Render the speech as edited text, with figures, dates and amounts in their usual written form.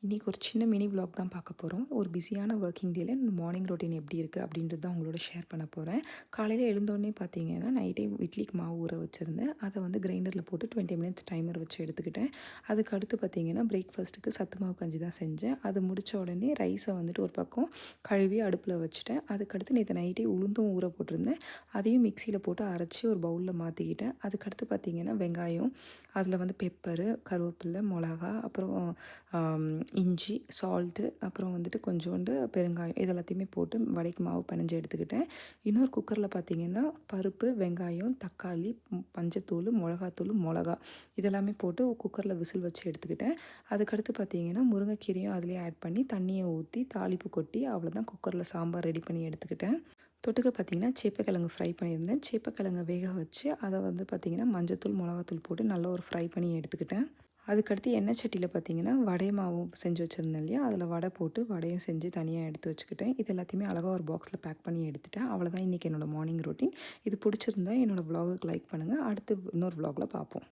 இன்றைக்கி ஒரு சின்ன மினி விலாக் தான் பார்க்க போகிறோம். ஒரு பிஸியான ஒர்க்கிங் டேல மார்னிங் ரொட்டீன் எப்படி இருக்குது அப்படின்றது தான் உங்களோட ஷேர் பண்ண போகிறேன். காலையில் எழுந்தோடனே பார்த்தீங்கன்னா, நைட்டே இட்லிக்கு மாவு ஊற வச்சுருந்தேன். அதை வந்து கிரைண்டரில் போட்டு 20 மினிட்ஸ் டைமர் வச்சு எடுத்துக்கிட்டேன். அதுக்கு அடுத்து பார்த்தீங்கன்னா, பிரேக்ஃபாஸ்ட்டுக்கு சத்து மாவு கஞ்சி தான் செஞ்சேன். அது முடித்த உடனே ரைஸை வந்துட்டு ஒரு பக்கம் கழுவி அடுப்பில் வச்சுட்டேன். அதுக்கடுத்து நேற்று நைட்டே உளுந்தும் ஊற போட்டிருந்தேன். அதையும் மிக்சியில் போட்டு அரைச்சி ஒரு பவுலில் மாற்றிக்கிட்டேன். அதுக்கடுத்து பார்த்தீங்கன்னா, வெங்காயம், அதில் வந்து பெப்பரு, கருவேப்பிலை, மிளகா, அப்புறம் இஞ்சி, சால்ட்டு, அப்புறம் வந்துட்டு கொஞ்சோண்டு பெருங்காயம் இது எல்லாத்தையுமே போட்டு வடைக்கு மாவு பெனஞ்சு எடுத்துக்கிட்டேன். இன்னொரு குக்கரில் பார்த்திங்கன்னா பருப்பு, வெங்காயம், தக்காளி, மஞ்சத்தூள், மிளகாத்தூள், மிளகா இதெல்லாமே போட்டு குக்கரில் விசில் வச்சு எடுத்துக்கிட்டேன். அதுக்கடுத்து பார்த்திங்கன்னா முருங்கைக்கீரையும் அதிலே ஆட் பண்ணி தண்ணியை ஊற்றி தாளிப்பு கொட்டி அவ்வளோதான், குக்கரில் சாம்பார் ரெடி பண்ணி எடுத்துக்கிட்டேன். தொட்டுக்க பார்த்திங்கன்னா சேப்பக்கிழங்கு ஃப்ரை பண்ணியிருந்தேன். சேப்பக்கிழங்கை வேக வச்சு அதை வந்து பார்த்திங்கன்னா மஞ்சத்தூள், மிளகாத்தூள் போட்டு நல்லா ஒரு ஃப்ரை பண்ணி எடுத்துக்கிட்டேன். அதுக்கடுத்து எண்ணெய் சட்டியில் பார்த்திங்கன்னா வடை மாவும் செஞ்சு வச்சுருந்தேன் இல்லையா, அதில் வடை போட்டு வடையும் செஞ்சு தனியாக எடுத்து வச்சுக்கிட்டேன். இது எல்லாத்தையுமே அழகாக ஒரு பாக்ஸில் பேக் பண்ணி எடுத்துட்டேன். அவ்வளோதான் இன்றைக்கி என்னோடய மார்னிங் ரொட்டீன். இது பிடிச்சிருந்தா என்னோடய விலாகுக்கு லைக் பண்ணுங்கள். அடுத்து இன்னொரு விலாகில் பார்ப்போம்.